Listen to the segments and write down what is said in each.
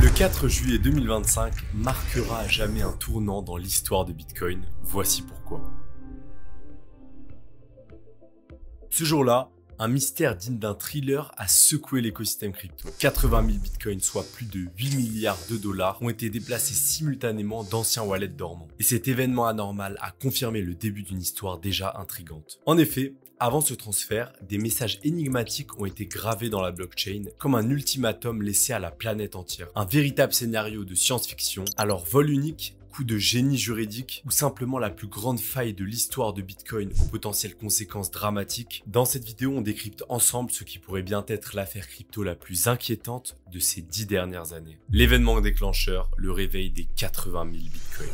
Le 4 juillet 2025 marquera à jamais un tournant dans l'histoire de Bitcoin. Voici pourquoi. Ce jour-là, un mystère digne d'un thriller a secoué l'écosystème crypto. 80 000 bitcoins, soit plus de 8 milliards de dollars, ont été déplacés simultanément d'anciens wallets dormants. Et cet événement anormal a confirmé le début d'une histoire déjà intrigante. En effet, avant ce transfert, des messages énigmatiques ont été gravés dans la blockchain comme un ultimatum laissé à la planète entière. Un véritable scénario de science-fiction. Alors vol unique, coup de génie juridique ou simplement la plus grande faille de l'histoire de Bitcoin aux potentielles conséquences dramatiques, dans cette vidéo on décrypte ensemble ce qui pourrait bien être l'affaire crypto la plus inquiétante de ces 10 dernières années. L'événement déclencheur, le réveil des 80 000 Bitcoins.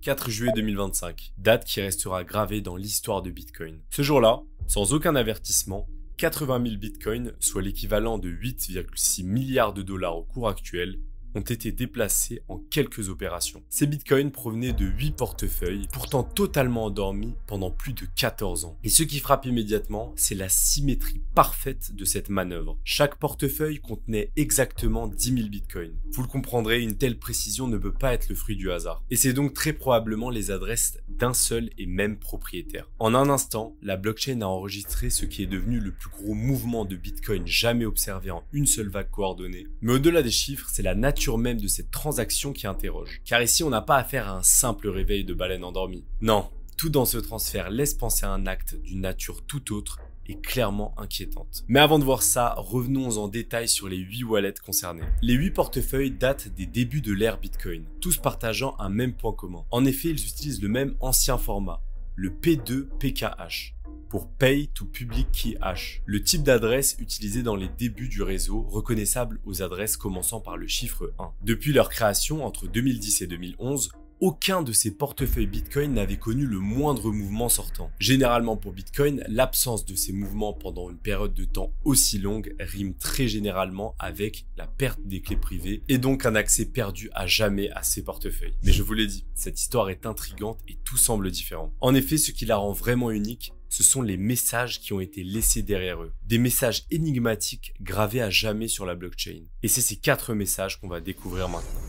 4 juillet 2025, date qui restera gravée dans l'histoire de Bitcoin. Ce jour-là, sans aucun avertissement, 80 000 bitcoins, soit l'équivalent de 8,6 milliards de dollars au cours actuel, ont été déplacés en quelques opérations. Ces bitcoins provenaient de 8 portefeuilles, pourtant totalement endormis pendant plus de 14 ans. Et ce qui frappe immédiatement, c'est la symétrie parfaite de cette manœuvre. Chaque portefeuille contenait exactement 10 000 bitcoins. Vous le comprendrez, une telle précision ne peut pas être le fruit du hasard. Et c'est donc très probablement les adresses d'un seul et même propriétaire. En un instant, la blockchain a enregistré ce qui est devenu le plus gros mouvement de bitcoin jamais observé en une seule vague coordonnée. Mais au-delà des chiffres, c'est la nature même de cette transaction qui interroge. Car ici, on n'a pas affaire à un simple réveil de baleine endormie. Non, tout dans ce transfert laisse penser à un acte d'une nature tout autre et clairement inquiétante. Mais avant de voir ça, revenons en détail sur les 8 wallets concernés. Les 8 portefeuilles datent des débuts de l'ère Bitcoin, tous partageant un même point commun. En effet, ils utilisent le même ancien format, le P2PKH. Pour Pay to Public Key Hash, le type d'adresse utilisé dans les débuts du réseau, reconnaissable aux adresses commençant par le chiffre 1. Depuis leur création entre 2010 et 2011, aucun de ces portefeuilles Bitcoin n'avait connu le moindre mouvement sortant. Généralement pour Bitcoin, l'absence de ces mouvements pendant une période de temps aussi longue rime très généralement avec la perte des clés privées et donc un accès perdu à jamais à ces portefeuilles. Mais je vous l'ai dit, cette histoire est intrigante et tout semble différent. En effet, ce qui la rend vraiment unique, ce sont les messages qui ont été laissés derrière eux. Des messages énigmatiques gravés à jamais sur la blockchain. Et c'est ces 4 messages qu'on va découvrir maintenant.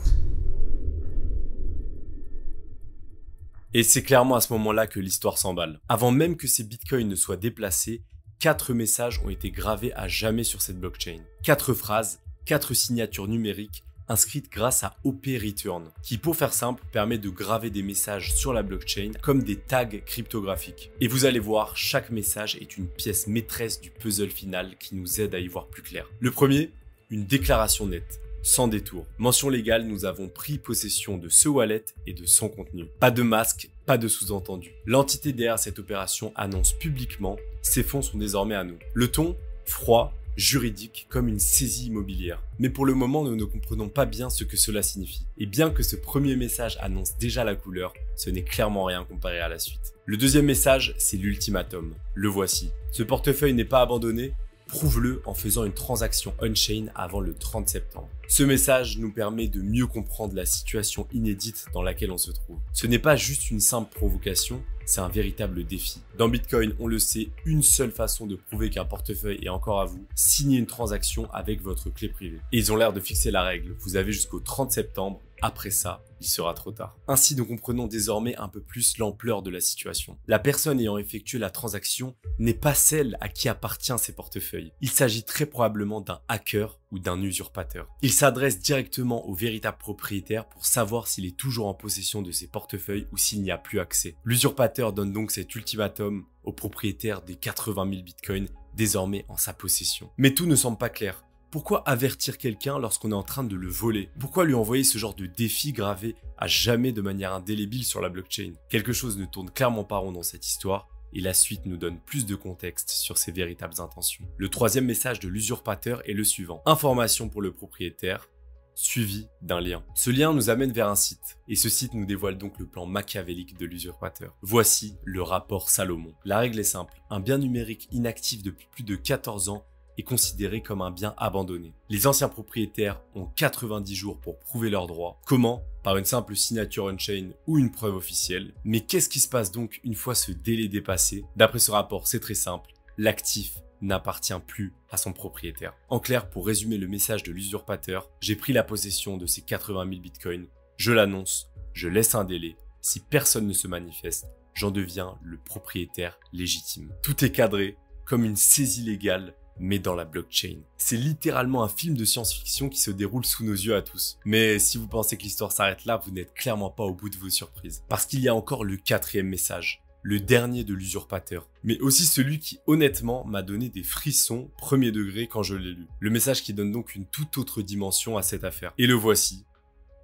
Et c'est clairement à ce moment-là que l'histoire s'emballe. Avant même que ces bitcoins ne soient déplacés, 4 messages ont été gravés à jamais sur cette blockchain. 4 phrases, 4 signatures numériques, inscrites grâce à OP Return, qui pour faire simple permet de graver des messages sur la blockchain comme des tags cryptographiques. Et vous allez voir, chaque message est une pièce maîtresse du puzzle final qui nous aide à y voir plus clair. Le premier, une déclaration nette, sans détour. Mention légale, nous avons pris possession de ce wallet et de son contenu. Pas de masque, pas de sous-entendu. L'entité derrière cette opération annonce publiquement, ces fonds sont désormais à nous. Le ton, froid, juridique comme une saisie immobilière. Mais pour le moment, nous ne comprenons pas bien ce que cela signifie. Et bien que ce premier message annonce déjà la couleur, ce n'est clairement rien comparé à la suite. Le deuxième message, c'est l'ultimatum. Le voici. Ce portefeuille n'est pas abandonné, prouve-le en faisant une transaction on-chain avant le 30 septembre. Ce message nous permet de mieux comprendre la situation inédite dans laquelle on se trouve. Ce n'est pas juste une simple provocation, c'est un véritable défi. Dans Bitcoin, on le sait, une seule façon de prouver qu'un portefeuille est encore à vous, signer une transaction avec votre clé privée. Et ils ont l'air de fixer la règle. Vous avez jusqu'au 30 septembre. Après ça, il sera trop tard. Ainsi, nous comprenons désormais un peu plus l'ampleur de la situation. La personne ayant effectué la transaction n'est pas celle à qui appartient ces portefeuilles. Il s'agit très probablement d'un hacker ou d'un usurpateur. Il s'adresse directement au véritable propriétaire pour savoir s'il est toujours en possession de ses portefeuilles ou s'il n'y a plus accès. L'usurpateur donne donc cet ultimatum au propriétaire des 80 000 bitcoins désormais en sa possession. Mais tout ne semble pas clair. Pourquoi avertir quelqu'un lorsqu'on est en train de le voler? Pourquoi lui envoyer ce genre de défi gravé à jamais de manière indélébile sur la blockchain? Quelque chose ne tourne clairement pas rond dans cette histoire et la suite nous donne plus de contexte sur ses véritables intentions. Le troisième message de l'usurpateur est le suivant. Information pour le propriétaire, suivi d'un lien. Ce lien nous amène vers un site et ce site nous dévoile donc le plan machiavélique de l'usurpateur. Voici le rapport Salomon. La règle est simple. Un bien numérique inactif depuis plus de 14 ans est considéré comme un bien abandonné. Les anciens propriétaires ont 90 jours pour prouver leurs droits. Comment? Par une simple signature on-chain ou une preuve officielle. Mais qu'est-ce qui se passe donc une fois ce délai dépassé? D'après ce rapport, c'est très simple. L'actif n'appartient plus à son propriétaire. En clair, pour résumer le message de l'usurpateur, j'ai pris la possession de ces 80 000 bitcoins, je l'annonce, je laisse un délai, si personne ne se manifeste, j'en deviens le propriétaire légitime. Tout est cadré comme une saisie légale, mais dans la blockchain. C'est littéralement un film de science-fiction qui se déroule sous nos yeux à tous. Mais si vous pensez que l'histoire s'arrête là, vous n'êtes clairement pas au bout de vos surprises. Parce qu'il y a encore le 4e message, le dernier de l'usurpateur, mais aussi celui qui honnêtement m'a donné des frissons premier degré quand je l'ai lu. Le message qui donne donc une toute autre dimension à cette affaire. Et le voici.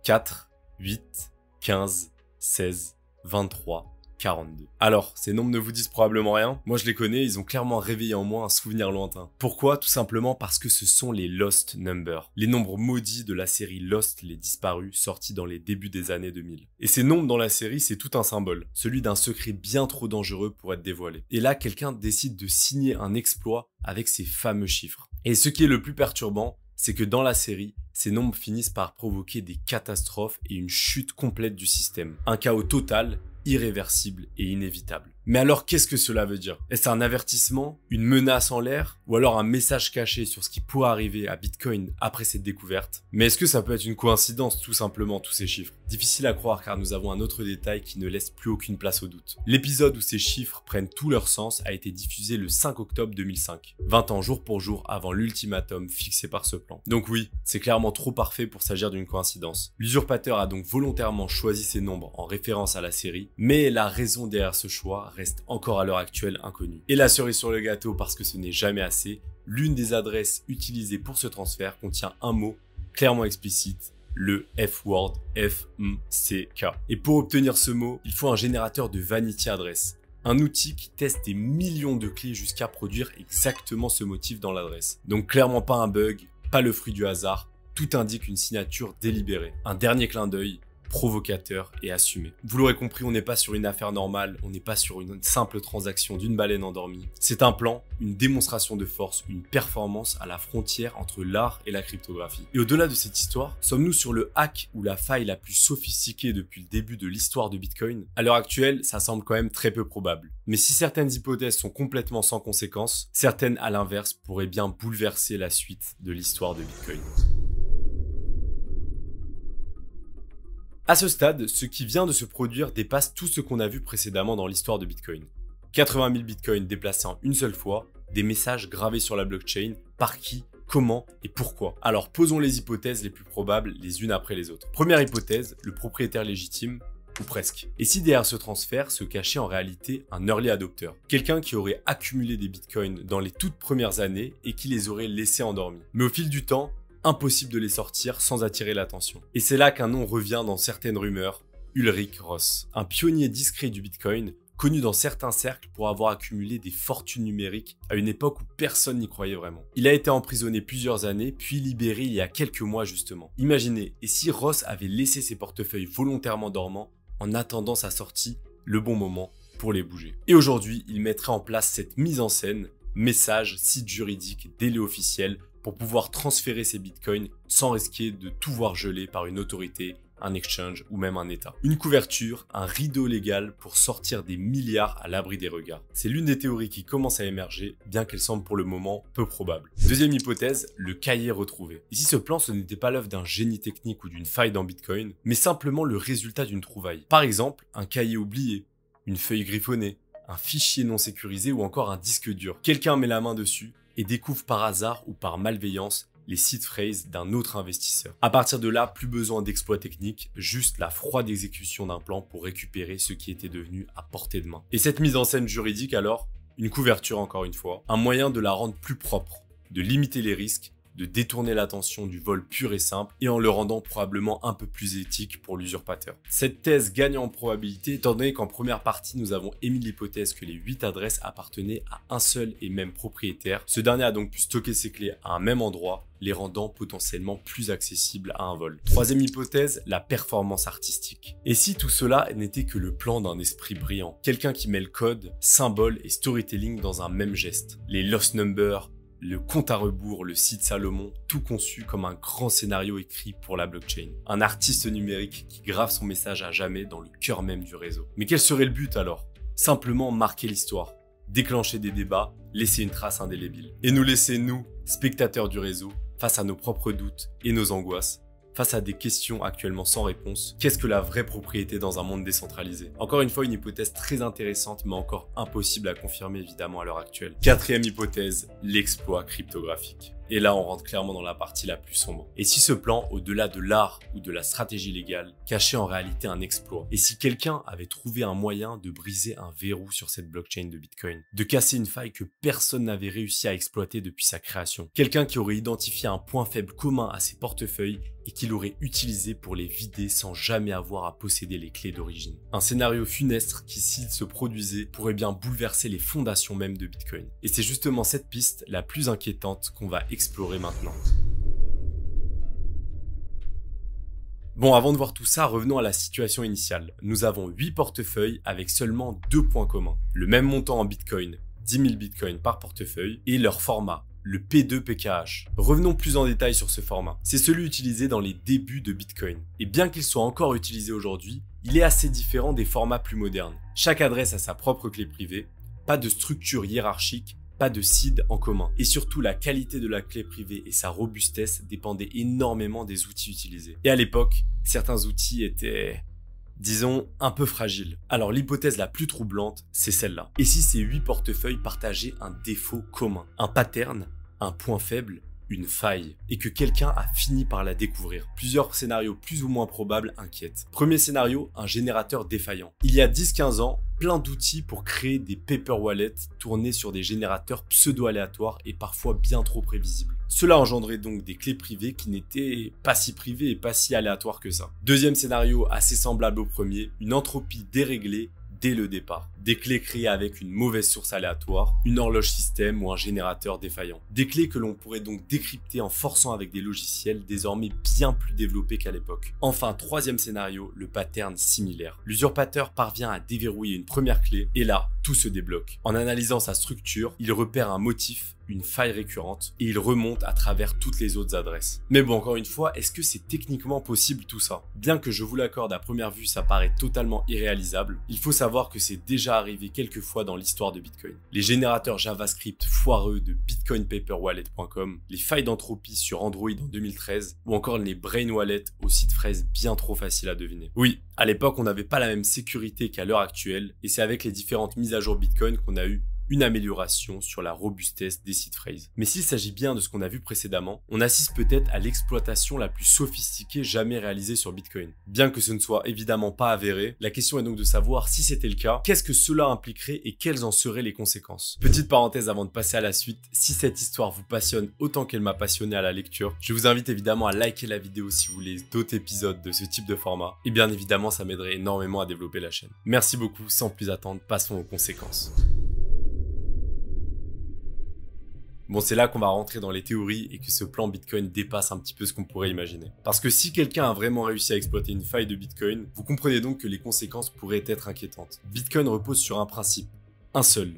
4, 8, 15, 16, 23, 42. Alors, ces nombres ne vous disent probablement rien. Moi, je les connais, ils ont clairement réveillé en moi un souvenir lointain. Pourquoi? Tout simplement parce que ce sont les Lost Numbers. Les nombres maudits de la série Lost, les disparus, sortis dans les débuts des années 2000. Et ces nombres dans la série, c'est tout un symbole. Celui d'un secret bien trop dangereux pour être dévoilé. Et là, quelqu'un décide de signer un exploit avec ces fameux chiffres. Et ce qui est le plus perturbant, c'est que dans la série, ces nombres finissent par provoquer des catastrophes et une chute complète du système. Un chaos total, irréversible et inévitable. Mais alors qu'est-ce que cela veut dire? Est-ce un avertissement, une menace en l'air, ou alors un message caché sur ce qui pourrait arriver à Bitcoin après cette découverte? Mais est-ce que ça peut être une coïncidence tout simplement tous ces chiffres? Difficile à croire car nous avons un autre détail qui ne laisse plus aucune place au doute. L'épisode où ces chiffres prennent tout leur sens a été diffusé le 5 octobre 2005, 20 ans jour pour jour avant l'ultimatum fixé par ce plan. Donc oui, c'est clairement trop parfait pour s'agir d'une coïncidence. L'usurpateur a donc volontairement choisi ces nombres en référence à la série, mais la raison derrière ce choix reste encore à l'heure actuelle inconnue. Et la cerise sur le gâteau, parce que ce n'est jamais assez, l'une des adresses utilisées pour ce transfert contient un mot clairement explicite, le F-word, F-M-C-K. Et pour obtenir ce mot, il faut un générateur de vanity address, un outil qui teste des millions de clés jusqu'à produire exactement ce motif dans l'adresse. Donc clairement pas un bug, pas le fruit du hasard, tout indique une signature délibérée. Un dernier clin d'œil, provocateur et assumé. Vous l'aurez compris, on n'est pas sur une affaire normale, on n'est pas sur une simple transaction d'une baleine endormie. C'est un plan, une démonstration de force, une performance à la frontière entre l'art et la cryptographie. Et au-delà de cette histoire, sommes-nous sur le hack ou la faille la plus sophistiquée depuis le début de l'histoire de Bitcoin? À l'heure actuelle, ça semble quand même très peu probable. Mais si certaines hypothèses sont complètement sans conséquence, certaines à l'inverse pourraient bien bouleverser la suite de l'histoire de Bitcoin. À ce stade, ce qui vient de se produire dépasse tout ce qu'on a vu précédemment dans l'histoire de Bitcoin. 80 000 bitcoins déplacés en une seule fois, des messages gravés sur la blockchain, par qui, comment et pourquoi. Alors posons les hypothèses les plus probables les unes après les autres. Première hypothèse, le propriétaire légitime, ou presque. Et si derrière ce transfert se cachait en réalité un early adopter, quelqu'un qui aurait accumulé des bitcoins dans les toutes premières années et qui les aurait laissés endormis. Mais au fil du temps, impossible de les sortir sans attirer l'attention. Et c'est là qu'un nom revient dans certaines rumeurs, Ulrich Ross, un pionnier discret du Bitcoin, connu dans certains cercles pour avoir accumulé des fortunes numériques à une époque où personne n'y croyait vraiment. Il a été emprisonné plusieurs années, puis libéré il y a quelques mois justement. Imaginez, et si Ross avait laissé ses portefeuilles volontairement dormants en attendant sa sortie, le bon moment pour les bouger. Et aujourd'hui, il mettrait en place cette mise en scène, message, site juridique, délai officiel, pour pouvoir transférer ces bitcoins sans risquer de tout voir geler par une autorité, un exchange ou même un état. Une couverture, un rideau légal pour sortir des milliards à l'abri des regards. C'est l'une des théories qui commence à émerger, bien qu'elle semble pour le moment peu probable. Deuxième hypothèse, le cahier retrouvé. Ici, ce plan, ce n'était pas l'œuvre d'un génie technique ou d'une faille dans Bitcoin, mais simplement le résultat d'une trouvaille. Par exemple, un cahier oublié, une feuille griffonnée, un fichier non sécurisé ou encore un disque dur. Quelqu'un met la main dessus et découvre par hasard ou par malveillance les seed phrases d'un autre investisseur. À partir de là, plus besoin d'exploits techniques, juste la froide exécution d'un plan pour récupérer ce qui était devenu à portée de main. Et cette mise en scène juridique alors, une couverture encore une fois, un moyen de la rendre plus propre, de limiter les risques, de détourner l'attention du vol pur et simple et en le rendant probablement un peu plus éthique pour l'usurpateur. Cette thèse gagne en probabilité étant donné qu'en première partie nous avons émis l'hypothèse que les 8 adresses appartenaient à un seul et même propriétaire. Ce dernier a donc pu stocker ses clés à un même endroit, les rendant potentiellement plus accessibles à un vol. Troisième hypothèse, la performance artistique. Et si tout cela n'était que le plan d'un esprit brillant, quelqu'un qui mêle code, symbole et storytelling dans un même geste. Les lost numbers, le compte à rebours, le site Salomon, tout conçu comme un grand scénario écrit pour la blockchain. Un artiste numérique qui grave son message à jamais dans le cœur même du réseau. Mais quel serait le but alors? Simplement marquer l'histoire, déclencher des débats, laisser une trace indélébile. Et nous laisser, nous, spectateurs du réseau, face à nos propres doutes et nos angoisses, face à des questions actuellement sans réponse, qu'est-ce que la vraie propriété dans un monde décentralisé? Encore une fois, une hypothèse très intéressante, mais encore impossible à confirmer évidemment à l'heure actuelle. Quatrième hypothèse, l'exploit cryptographique. Et là, on rentre clairement dans la partie la plus sombre. Et si ce plan, au-delà de l'art ou de la stratégie légale, cachait en réalité un exploit? Et si quelqu'un avait trouvé un moyen de briser un verrou sur cette blockchain de Bitcoin? De casser une faille que personne n'avait réussi à exploiter depuis sa création? Quelqu'un qui aurait identifié un point faible commun à ses portefeuilles et qui l'aurait utilisé pour les vider sans jamais avoir à posséder les clés d'origine. Un scénario funeste qui, s'il se produisait, pourrait bien bouleverser les fondations même de Bitcoin. Et c'est justement cette piste la plus inquiétante qu'on va explorer maintenant. Bon, avant de voir tout ça, revenons à la situation initiale. Nous avons 8 portefeuilles avec seulement 2 points communs. Le même montant en Bitcoin, 10 000 Bitcoins par portefeuille, et leur format, le P2PKH. Revenons plus en détail sur ce format. C'est celui utilisé dans les débuts de Bitcoin. Et bien qu'il soit encore utilisé aujourd'hui, il est assez différent des formats plus modernes. Chaque adresse a sa propre clé privée, pas de structure hiérarchique, pas de seed en commun. Et surtout, la qualité de la clé privée et sa robustesse dépendaient énormément des outils utilisés. Et à l'époque, certains outils étaient, disons, un peu fragiles. Alors l'hypothèse la plus troublante, c'est celle-là. Et si ces 8 portefeuilles partageaient un défaut commun, un pattern, un point faible, une faille, et que quelqu'un a fini par la découvrir? Plusieurs scénarios plus ou moins probables inquiètent. Premier scénario, un générateur défaillant. Il y a 10-15 ans, plein d'outils pour créer des paper wallets tournés sur des générateurs pseudo-aléatoires et parfois bien trop prévisibles. Cela engendrait donc des clés privées qui n'étaient pas si privées et pas si aléatoires que ça. Deuxième scénario, assez semblable au premier, une entropie déréglée dès le départ. Des clés créées avec une mauvaise source aléatoire, une horloge système ou un générateur défaillant. Des clés que l'on pourrait donc décrypter en forçant avec des logiciels désormais bien plus développés qu'à l'époque. Enfin, troisième scénario, le pattern similaire. L'usurpateur parvient à déverrouiller une première clé et là, tout se débloque. En analysant sa structure, il repère un motif, une faille récurrente et il remonte à travers toutes les autres adresses. Mais bon, encore une fois, est-ce que c'est techniquement possible tout ça? Bien que je vous l'accorde, à première vue, ça paraît totalement irréalisable, il faut savoir que c'est déjà arrivé quelques fois dans l'histoire de Bitcoin. Les générateurs JavaScript foireux de bitcoinpaperwallet.com, les failles d'entropie sur Android en 2013 ou encore les brain wallets au site fraise bien trop facile à deviner. Oui, à l'époque, on n'avait pas la même sécurité qu'à l'heure actuelle et c'est avec les différentes mises à jour Bitcoin qu'on a eu une amélioration sur la robustesse des seed phrases. Mais s'il s'agit bien de ce qu'on a vu précédemment, on assiste peut-être à l'exploitation la plus sophistiquée jamais réalisée sur Bitcoin. Bien que ce ne soit évidemment pas avéré, la question est donc de savoir si c'était le cas, qu'est-ce que cela impliquerait et quelles en seraient les conséquences. Petite parenthèse avant de passer à la suite, si cette histoire vous passionne autant qu'elle m'a passionné à la lecture, je vous invite évidemment à liker la vidéo si vous voulez d'autres épisodes de ce type de format, et bien évidemment ça m'aiderait énormément à développer la chaîne. Merci beaucoup, sans plus attendre, passons aux conséquences. Bon, c'est là qu'on va rentrer dans les théories et que ce plan Bitcoin dépasse un petit peu ce qu'on pourrait imaginer. Parce que si quelqu'un a vraiment réussi à exploiter une faille de Bitcoin, vous comprenez donc que les conséquences pourraient être inquiétantes. Bitcoin repose sur un principe, un seul.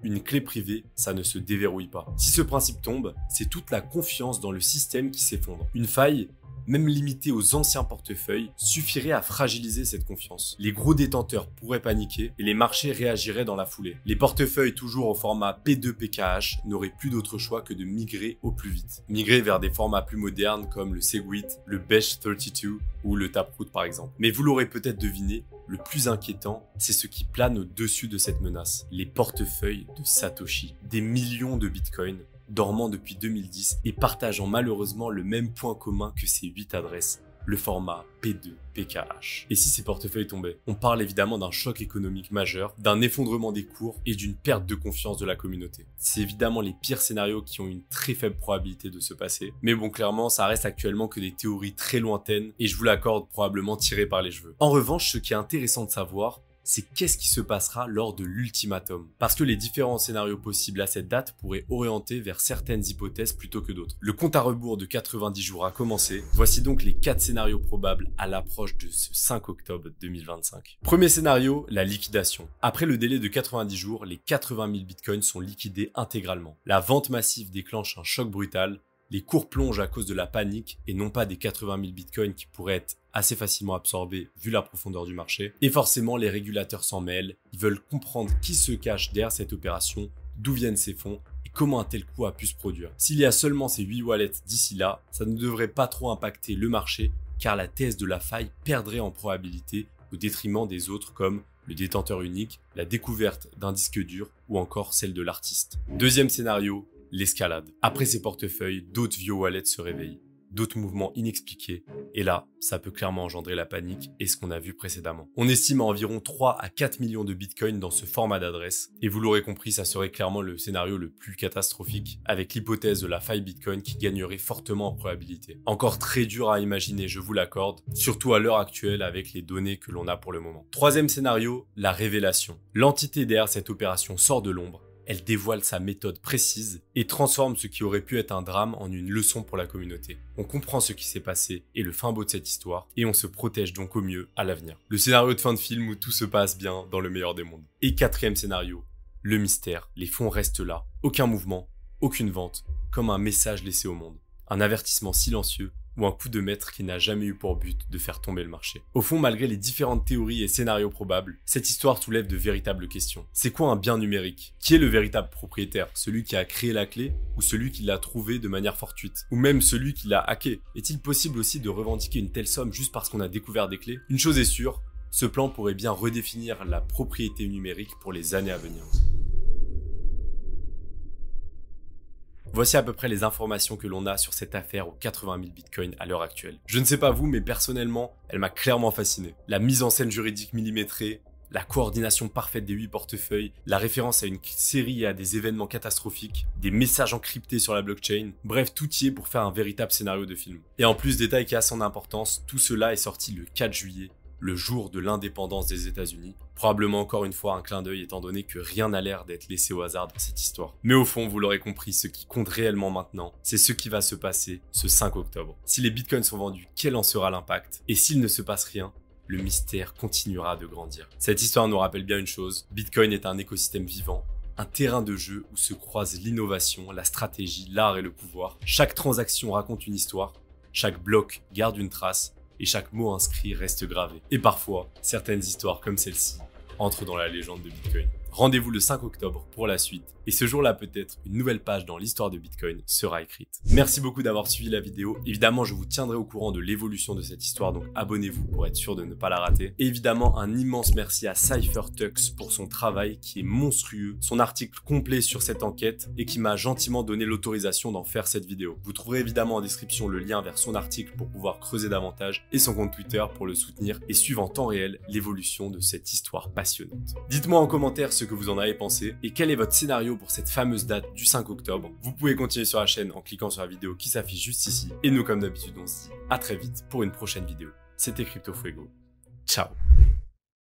Une clé privée, ça ne se déverrouille pas. Si ce principe tombe, c'est toute la confiance dans le système qui s'effondre. Une faille, même limitée aux anciens portefeuilles, suffirait à fragiliser cette confiance. Les gros détenteurs pourraient paniquer et les marchés réagiraient dans la foulée. Les portefeuilles toujours au format P2PKH n'auraient plus d'autre choix que de migrer au plus vite. Migrer vers des formats plus modernes comme le Segwit, le Bech32 ou le Taproot par exemple. Mais vous l'aurez peut-être deviné, le plus inquiétant, c'est ce qui plane au-dessus de cette menace. Les portefeuilles de Satoshi. Des millions de bitcoins dormant depuis 2010 et partageant malheureusement le même point commun que ces 8 adresses, le format P2PKH. Et si ces portefeuilles tombaient? On parle évidemment d'un choc économique majeur, d'un effondrement des cours et d'une perte de confiance de la communauté. C'est évidemment les pires scénarios qui ont une très faible probabilité de se passer, mais bon, clairement, ça reste actuellement que des théories très lointaines et je vous l'accorde, probablement tirées par les cheveux. En revanche, ce qui est intéressant de savoir, c'est qu'est-ce qui se passera lors de l'ultimatum. Parce que les différents scénarios possibles à cette date pourraient orienter vers certaines hypothèses plutôt que d'autres. Le compte à rebours de 90 jours a commencé. Voici donc les 4 scénarios probables à l'approche de ce 5 octobre 2025. Premier scénario, la liquidation. Après le délai de 90 jours, les 80 000 bitcoins sont liquidés intégralement. La vente massive déclenche un choc brutal. les cours plongent à cause de la panique et non pas des 80 000 bitcoins qui pourraient être assez facilement absorbés vu la profondeur du marché. Et forcément, les régulateurs s'en mêlent, ils veulent comprendre qui se cache derrière cette opération, d'où viennent ces fonds et comment un tel coup a pu se produire. S'il y a seulement ces 8 wallets d'ici là, ça ne devrait pas trop impacter le marché car la thèse de la faille perdrait en probabilité au détriment des autres comme le détenteur unique, la découverte d'un disque dur ou encore celle de l'artiste. Deuxième scénario, l'escalade. Après ces portefeuilles, d'autres vieux wallets se réveillent, d'autres mouvements inexpliqués, et là, ça peut clairement engendrer la panique et ce qu'on a vu précédemment. On estime à environ 3 à 4 millions de bitcoins dans ce format d'adresse, et vous l'aurez compris, ça serait clairement le scénario le plus catastrophique, avec l'hypothèse de la faille bitcoin qui gagnerait fortement en probabilité. Encore très dur à imaginer, je vous l'accorde, surtout à l'heure actuelle avec les données que l'on a pour le moment. Troisième scénario, la révélation. L'entité derrière cette opération sort de l'ombre, elle dévoile sa méthode précise et transforme ce qui aurait pu être un drame en une leçon pour la communauté. On comprend ce qui s'est passé et le fin mot de cette histoire et on se protège donc au mieux à l'avenir. Le scénario de fin de film où tout se passe bien dans le meilleur des mondes. Et quatrième scénario, le mystère. Les fonds restent là, aucun mouvement, aucune vente, comme un message laissé au monde. Un avertissement silencieux ou un coup de maître qui n'a jamais eu pour but de faire tomber le marché. Au fond, malgré les différentes théories et scénarios probables, cette histoire soulève de véritables questions. C'est quoi un bien numérique? Qui est le véritable propriétaire? Celui qui a créé la clé ou celui qui l'a trouvée de manière fortuite? Ou même celui qui l'a hacké? Est-il possible aussi de revendiquer une telle somme juste parce qu'on a découvert des clés? Une chose est sûre, ce plan pourrait bien redéfinir la propriété numérique pour les années à venir. Voici à peu près les informations que l'on a sur cette affaire aux 80 000 bitcoins à l'heure actuelle. Je ne sais pas vous, mais personnellement, elle m'a clairement fasciné. La mise en scène juridique millimétrée, la coordination parfaite des 8 portefeuilles, la référence à une série et à des événements catastrophiques, des messages encryptés sur la blockchain, bref, tout y est pour faire un véritable scénario de film. Et en plus, détail qui a son importance, tout cela est sorti le 4 juillet, le jour de l'indépendance des États-Unis. Probablement encore une fois un clin d'œil étant donné que rien n'a l'air d'être laissé au hasard dans cette histoire. Mais au fond, vous l'aurez compris, ce qui compte réellement maintenant, c'est ce qui va se passer ce 5 octobre. Si les bitcoins sont vendus, quel en sera l'impact? Et s'il ne se passe rien, le mystère continuera de grandir. Cette histoire nous rappelle bien une chose, Bitcoin est un écosystème vivant, un terrain de jeu où se croisent l'innovation, la stratégie, l'art et le pouvoir. Chaque transaction raconte une histoire, chaque bloc garde une trace, et chaque mot inscrit reste gravé. Et parfois, certaines histoires comme celle-ci entrent dans la légende de Bitcoin. Rendez-vous le 5 octobre pour la suite, et ce jour-là peut-être une nouvelle page dans l'histoire de Bitcoin sera écrite. Merci beaucoup d'avoir suivi la vidéo, évidemment je vous tiendrai au courant de l'évolution de cette histoire, donc abonnez-vous pour être sûr de ne pas la rater. Et évidemment un immense merci à CypherTux pour son travail qui est monstrueux, son article complet sur cette enquête et qui m'a gentiment donné l'autorisation d'en faire cette vidéo. Vous trouverez évidemment en description le lien vers son article pour pouvoir creuser davantage et son compte Twitter pour le soutenir et suivre en temps réel l'évolution de cette histoire passionnante. Dites-moi en commentaire ce que vous en avez pensé et quel est votre scénario pour cette fameuse date du 5 octobre. Vous pouvez continuer sur la chaîne en cliquant sur la vidéo qui s'affiche juste ici. Et nous, comme d'habitude, on se dit à très vite pour une prochaine vidéo. C'était CryptoFuego. Ciao.